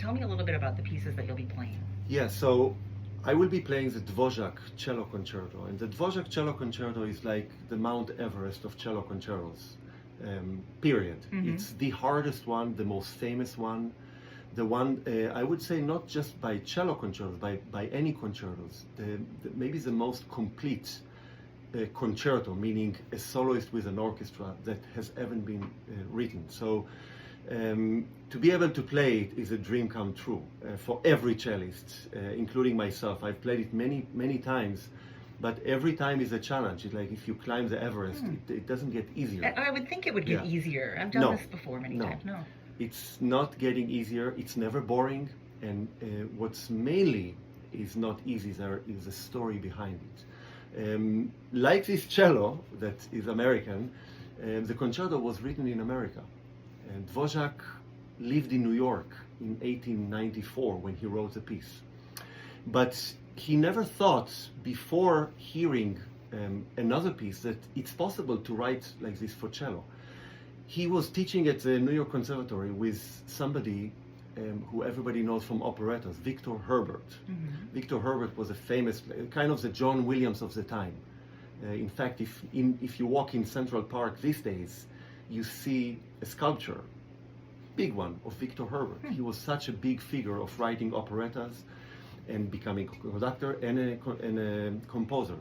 tell me a little bit about the pieces that you'll be playing. Yeah, so I will be playing the Dvorak Cello Concerto, and the Dvorak Cello Concerto is like the Mount Everest of cello concertos, period. It's the hardest one, the most famous one, the one, I would say, not just by cello concertos, by any concertos, maybe the most complete concerto, meaning a soloist with an orchestra, that has ever been written. So to be able to play it is a dream come true for every cellist, including myself. I've played it many times, but every time is a challenge. It's like if you climb the Everest, it doesn't get easier. I would think it would get easier. I've done this before many times. No. It's not getting easier. It's never boring. And what's mainly is not easy there is the story behind it. Like this cello that is American, the concerto was written in America. And Dvorak lived in New York in 1894 when he wrote the piece. But he never thought, before hearing another piece, that it's possible to write like this for cello. He was teaching at the New York Conservatory with somebody who everybody knows from operettas, Victor Herbert. Victor Herbert was a famous, kind of the John Williams of the time. In fact, if you walk in Central Park these days, you see a sculpture, big one, of Victor Herbert. He was such a big figure of writing operettas and becoming a conductor and a composer.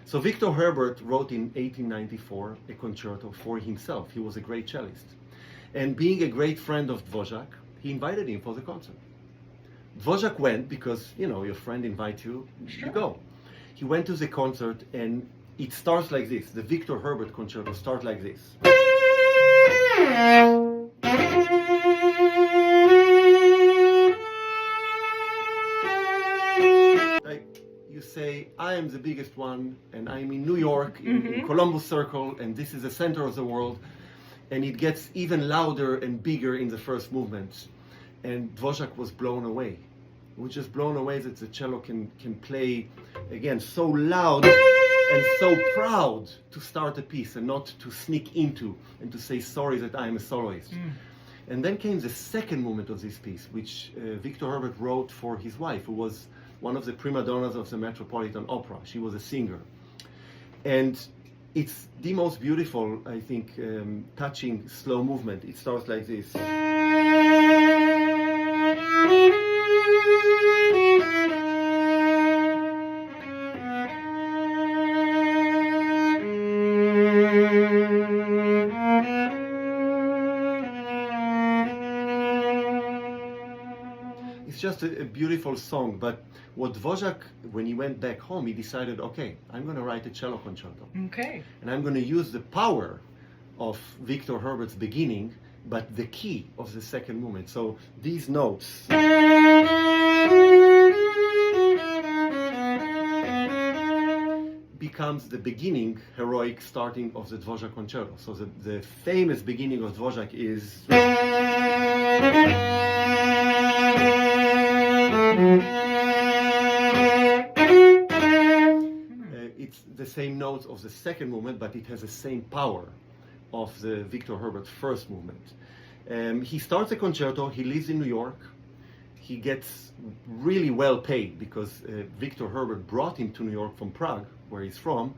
So Victor Herbert wrote in 1894 a concerto for himself. He was a great cellist. And being a great friend of Dvorak, he invited him for the concert. Dvorak went because, your friend invites you, you go. He went to the concert, and it starts like this. The Victor Herbert concerto starts like this. You say, I am the biggest one, and I'm in New York, in Columbus Circle, and this is the center of the world. And it gets even louder and bigger in the first movement. And Dvorak was blown away. He was just blown away that the cello can play, again, so loud and so proud to start a piece and not to sneak into and to say, sorry that I'm a soloist. And then came the second movement of this piece, which Victor Herbert wrote for his wife, who was one of the prima donnas of the Metropolitan Opera. She was a singer. And it's the most beautiful, I think, touching slow movement. It starts like this. It's just a beautiful song, but what Dvorak, when he went back home, he decided, okay, I'm going to write a cello concerto. Okay. And I'm going to use the power of Victor Herbert's beginning, but the key of the second movement. So these notes becomes the beginning, heroic starting of the Dvorak concerto. So the famous beginning of Dvorak is... It's the same notes of the second movement, but it has the same power of the Victor Herbert first movement. He starts a concerto, he lives in New York, he gets really well paid because Victor Herbert brought him to New York from Prague, where he's from,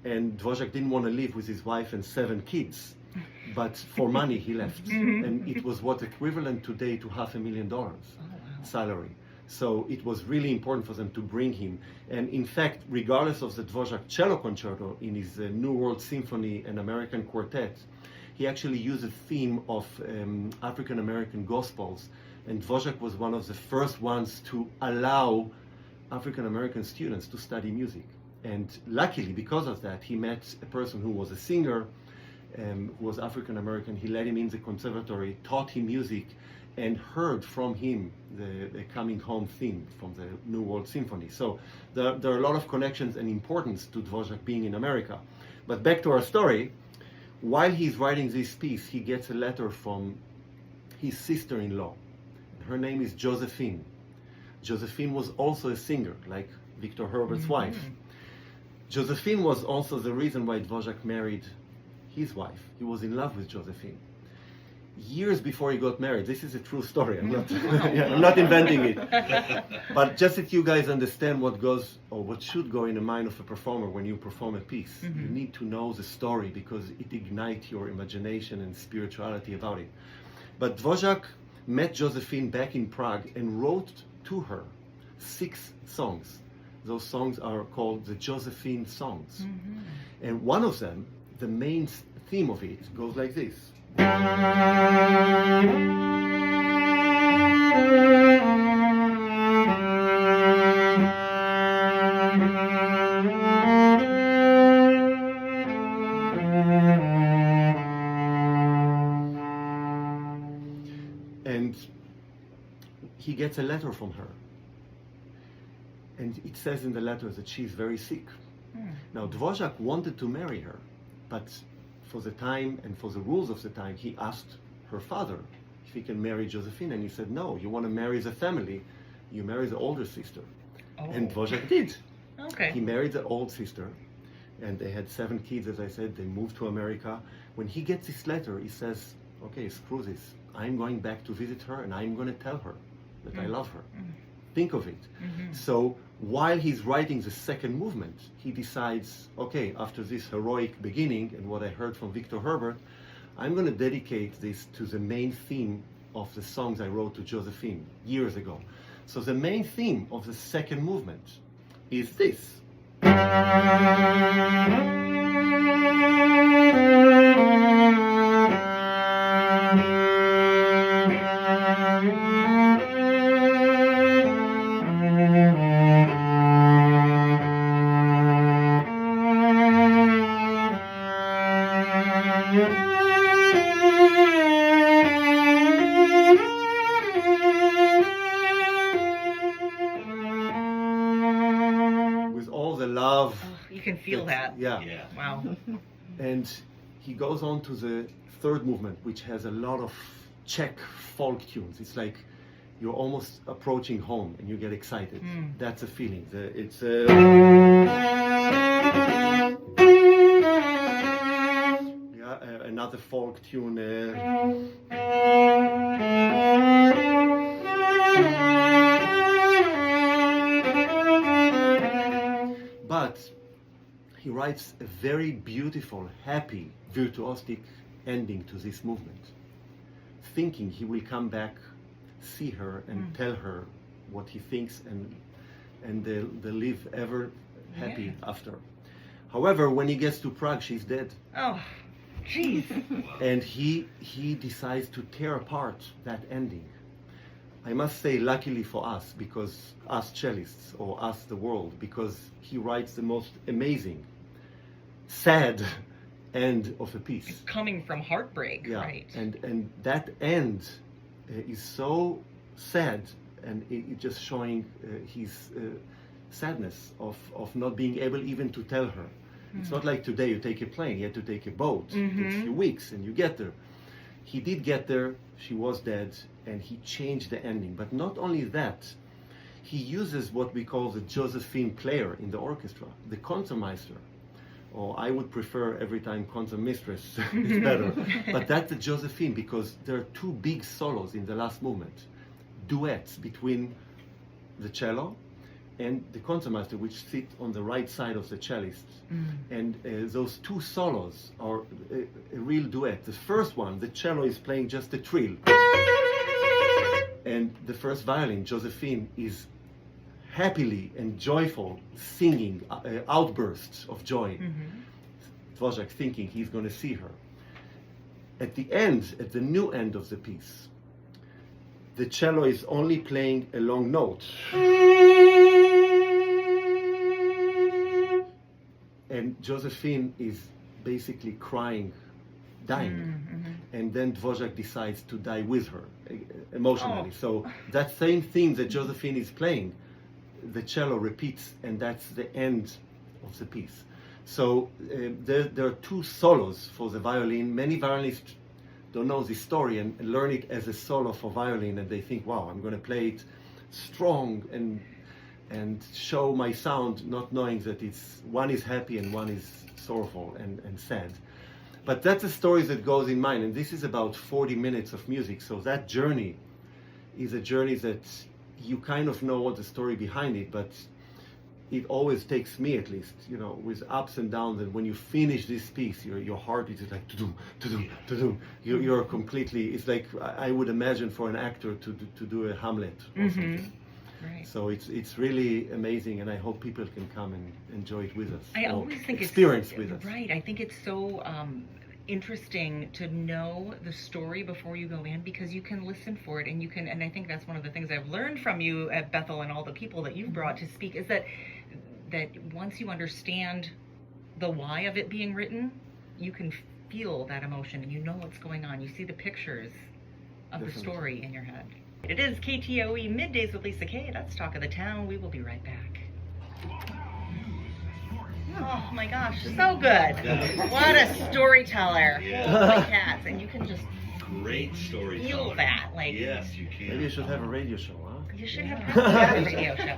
and Dvorak didn't want to live with his wife and 7 kids. But for money he left, and it was what's equivalent today to $500,000 salary. So it was really important for them to bring him. And in fact, regardless of the Dvorak Cello Concerto in his New World Symphony and American Quartet, he actually used a theme of African American gospels. And Dvorak was one of the first ones to allow African American students to study music. And luckily, because of that, he met a person who was a singer, who was African American. He let him in the conservatory, taught him music, and heard from him the coming home theme from the New World Symphony. So there are a lot of connections and importance to Dvorak being in America. But back to our story, while he's writing this piece, he gets a letter from his sister-in-law. Her name is Josephine. Josephine was also a singer, like Victor Herbert's wife. Josephine was also the reason why Dvorak married his wife. He was in love with Josephine. years before he got married. This is a true story. I'm not, I'm not inventing it. But just that you guys understand what goes or what should go in the mind of a performer when you perform a piece. You need to know the story because it ignites your imagination and spirituality about it. But Dvorak met Josephine back in Prague and wrote to her 6 songs. Those songs are called the Josephine songs. And one of them, the main theme of it, goes like this. And he gets a letter from her. And it says in the letter that she's very sick. Now, Dvorak wanted to marry her, but for the time and for the rules of the time, he asked her father if he can marry Josephine, and he said, no, you want to marry the family, you marry the older sister. And Dvorak did. Okay. He married the old sister, and they had 7 kids, as I said. They moved to America. When he gets this letter, he says, okay, screw this. I'm going back to visit her, and I'm going to tell her that I love her. Think of it. So while he's writing the second movement, he decides, okay, after this heroic beginning and what I heard from Victor Herbert, I'm going to dedicate this to the main theme of the songs I wrote to Josephine years ago. So the main theme of the second movement is this. With all the love. You can feel that. Yeah. Wow. And he goes on to the third movement, which has a lot of Czech folk tunes. It's like you're almost approaching home and you get excited. That's a feeling. It's another folk tune. But he writes a very beautiful, happy, virtuosic ending to this movement, thinking he will come back, see her, and tell her what he thinks, and they'll live ever happy after. However, when he gets to Prague, she's dead. Oh, jeez. And he decides to tear apart that ending. I must say, luckily for us, because us cellists, or us the world, because he writes the most amazing, sad end of a piece. Coming from heartbreak, right? And that end is so sad, and it just showing his sadness of not being able even to tell her. It's not like today you take a plane, you have to take a boat. It's a few weeks and you get there. He did get there, she was dead, and he changed the ending. But not only that, he uses what we call the Josephine player in the orchestra, the concertmeister. Or I would prefer every time concertmistress is better. But that's the Josephine, because there are 2 big solos in the last movement. Duets between the cello and the concertmaster, which sit on the right side of the cellist. And those 2 solos are a real duet. The first one, the cello is playing just a trill. And the first violin, Josephine, is happily and joyful singing outbursts of joy. Dvorak thinking he's going to see her. At the end, at the new end of the piece, the cello is only playing a long note. And Josephine is basically crying, dying. And then Dvorak decides to die with her, emotionally. So that same theme that Josephine is playing, the cello repeats, and that's the end of the piece. So there are 2 solos for the violin. Many violinists don't know this story and learn it as a solo for violin, and they think, wow, I'm going to play it strong and show my sound, not knowing that one is happy and one is sorrowful and sad. But that's the story that goes in mind, and this is about 40 minutes of music. So that journey is a journey that you kind of know what the story behind it, but it always takes me, at least, with ups and downs. And when you finish this piece, your heart is like to do. You're completely. It's like I would imagine for an actor to do a Hamlet or something. Right. So it's really amazing, and I hope people can come and enjoy it with us. I always think experience with us. Right. I think it's so interesting to know the story before you go in, because you can listen for it, and I think that's one of the things I've learned from you at Bethel and all the people that you've brought to speak, is that once you understand the why of it being written, you can feel that emotion and you know what's going on. You see the pictures of the story in your head. It is KTOE Middays with Lisa Kay. That's Talk of the Town. We will be right back. Oh my gosh, so good. What a storyteller. Holy cats. And you can just Great storyteller. feel that. Like, Yes, you can. Maybe you should have a radio show, huh? you should have a radio show.